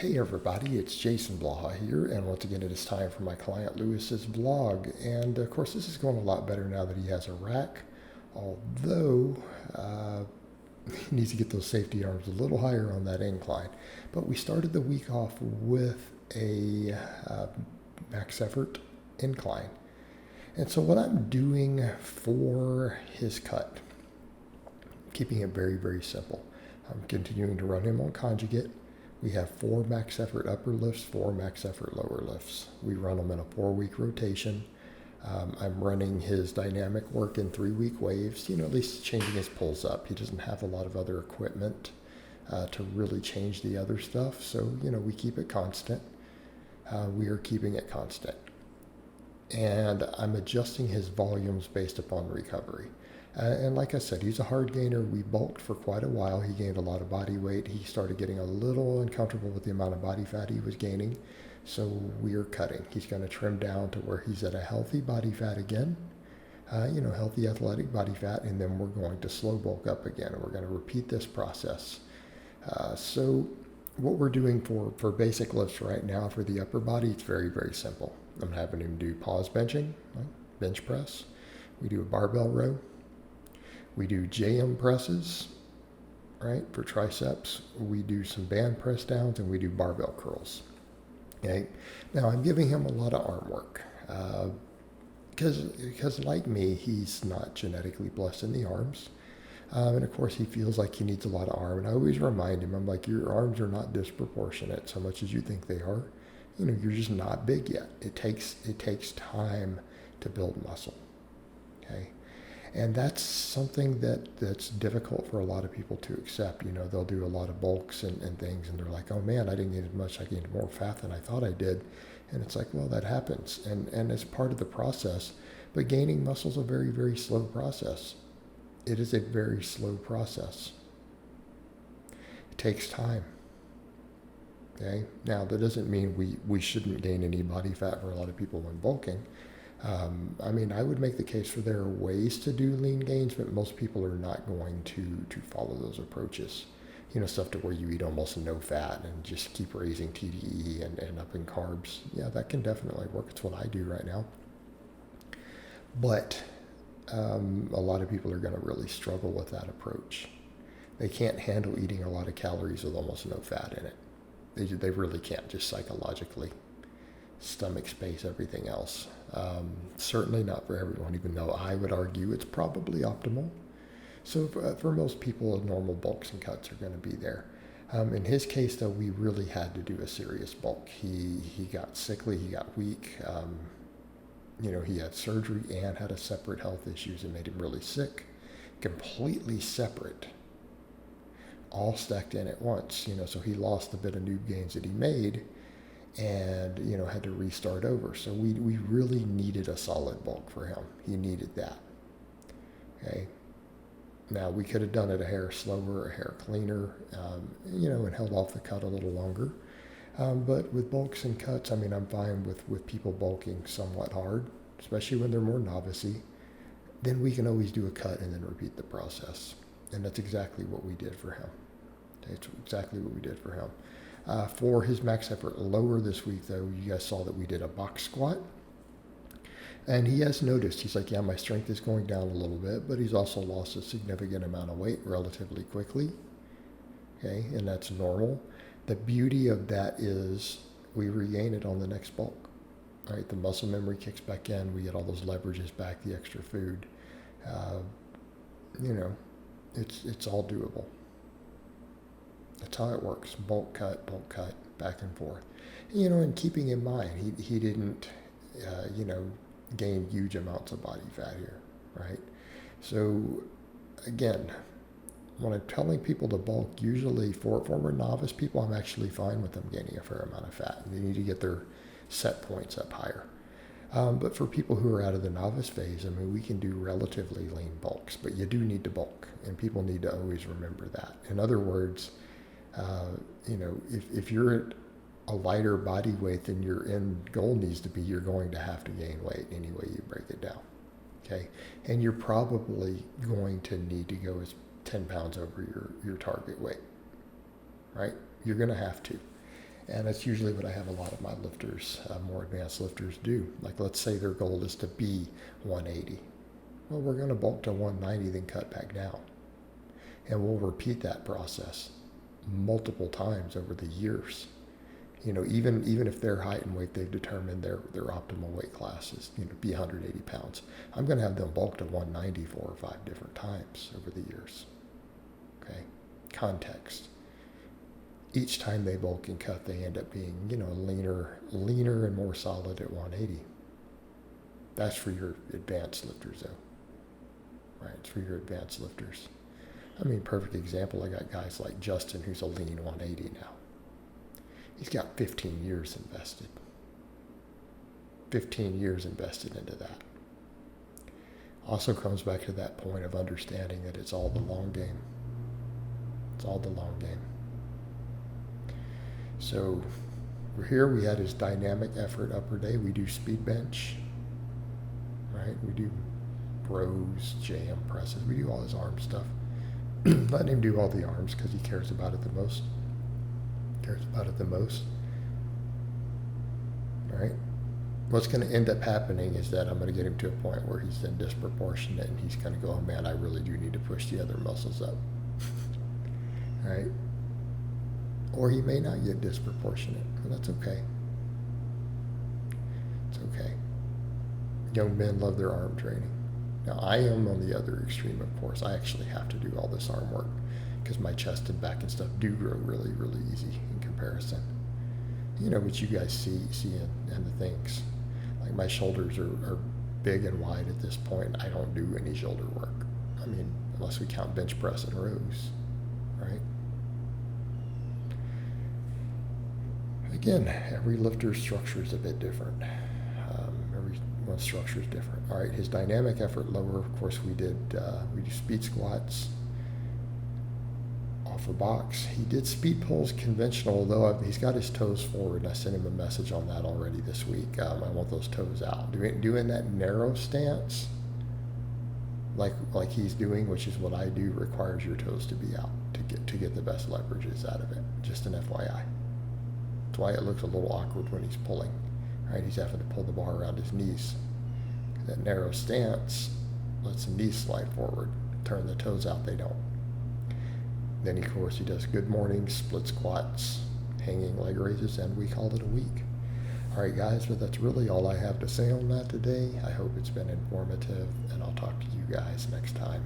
Hey everybody, it's Jason Blaha here, and once again it is time for my client Lewis's vlog. And of course, this is going a lot better now that he has a rack, although he needs to get those safety arms a little higher on that incline. But we started the week off with a max effort incline. And so what I'm doing for his cut, keeping it very, very simple. I'm continuing to run him on conjugate. We have 4 max effort upper lifts, 4 max effort lower lifts. We run them in a 4-week rotation. I'm running his dynamic work in 3-week waves, at least changing his pulls up. He doesn't have a lot of other equipment to really change the other stuff. So, we keep it constant. We are keeping it constant. And I'm adjusting his volumes based upon recovery. And like I said, he's a hard gainer. We bulked for quite a while. He gained a lot of body weight. He started getting a little uncomfortable with the amount of body fat he was gaining. So we are cutting. He's going to trim down to where he's at a healthy body fat again, healthy athletic body fat, and then we're going to slow bulk up again. We're going to repeat this process. So what we're doing for basic lifts right now for the upper body, it's very, very simple. I'm having him do pause benching, bench press. We do a barbell row. We do JM presses, right, for triceps. We do some band press downs, and we do barbell curls. Now I'm giving him a lot of arm work because like me, he's not genetically blessed in the arms. And of course, he feels like he needs a lot of arm. And I always remind him, I'm like, your arms are not disproportionate so much as you think they are. You're just not big yet. It takes time to build muscle. Okay. And that's something that's difficult for a lot of people to accept. They'll do a lot of bulks and things, and they're like, oh man, I didn't gain as much. I gained more fat than I thought I did. And it's like, well, that happens. And it's part of the process. But gaining muscle is a very, very slow process. It is a very slow process. It takes time. Okay. Now, that doesn't mean we shouldn't gain any body fat for a lot of people when bulking. I would make the case for there are ways to do lean gains, but most people are not going to follow those approaches. Stuff to where you eat almost no fat and just keep raising TDE and up in carbs. Yeah, that can definitely work. It's what I do right now. But a lot of people are going to really struggle with that approach. They can't handle eating a lot of calories with almost no fat in it. They really can't, just psychologically. Stomach space, everything else. Certainly not for everyone, even though I would argue it's probably optimal. So for most people, normal bulks and cuts are going to be there. In his case, though, we really had to do a serious bulk. He got sickly, he got weak. He had surgery and had a separate health issues that made him really sick. Completely separate. All stacked in at once. So he lost the bit of noob gains that he made, and had to restart over. So we really needed a solid bulk for him. He needed that. Okay. Now we could have done it a hair slower, a hair cleaner, and held off the cut a little longer. But with bulks and cuts, I'm fine with people bulking somewhat hard, especially when they're more novice-y. Then we can always do a cut and then repeat the process. And that's exactly what we did for him. That's exactly what we did for him. For his max effort lower this week, though, you guys saw that we did a box squat. And he has noticed, he's like, yeah, my strength is going down a little bit, but he's also lost a significant amount of weight relatively quickly. Okay, and that's normal. The beauty of that is we regain it on the next bulk. All right, the muscle memory kicks back in. We get all those leverages back, the extra food. It's all doable. That's how it works. Bulk cut, back and forth. And keeping in mind, he didn't, gain huge amounts of body fat here, right? So, again, when I'm telling people to bulk, usually for more novice people, I'm actually fine with them gaining a fair amount of fat. And they need to get their set points up higher. But for people who are out of the novice phase, we can do relatively lean bulks, but you do need to bulk, and people need to always remember that. In other words, if you're at a lighter body weight than your end goal needs to be, you're going to have to gain weight any way you break it down. Okay. And you're probably going to need to go as 10 pounds over your target weight, right? You're going to have to. And that's usually what I have a lot of my lifters, more advanced lifters, do. Like, let's say their goal is to be 180. Well, we're going to bulk to 190, then cut back down. And we'll repeat that process multiple times over the years. Even if their height and weight, they've determined their optimal weight class is, be 180 pounds. I'm going to have them bulk to 190 4 or 5 different times over the years. Okay? Context. Each time they bulk and cut, they end up being, leaner and more solid at 180. That's for your advanced lifters, though. Right? It's for your advanced lifters. Perfect example, I got guys like Justin, who's a lean 180 now. He's got 15 years invested. 15 years invested into that. Also comes back to that point of understanding that it's all the long game. It's all the long game. So here we had his dynamic effort upper day. We do speed bench, right? We do rows, jam presses. We do all his arm stuff. Letting him do all the arms because he cares about it the most. Right? What's going to end up happening is that I'm going to get him to a point where he's then disproportionate and he's going to go, oh man, I really do need to push the other muscles up. Right? Or he may not get disproportionate, but that's okay. It's okay. Young men love their arm training. Now, I am on the other extreme, of course. I actually have to do all this arm work because my chest and back and stuff do grow really, really easy in comparison. But you guys see in the things. Like my shoulders are big and wide at this point. I don't do any shoulder work. Unless we count bench press and rows, right? Again, every lifter's structure is a bit different. Everyone's structure is different. All right, his dynamic effort lower, of course, we do speed squats off a box. He did speed pulls conventional, though he's got his toes forward, and I sent him a message on that already this week. I want those toes out. Doing that narrow stance, like he's doing, which is what I do, requires your toes to be out to get the best leverages out of it. Just an FYI. That's why it looks a little awkward when he's pulling. Right? He's having to pull the bar around his knees. That narrow stance lets the knees slide forward. Turn the toes out, they don't. Then, of course, he does good mornings, split squats, hanging leg raises, and we called it a week. All right, guys, but that's really all I have to say on that today. I hope it's been informative, and I'll talk to you guys next time.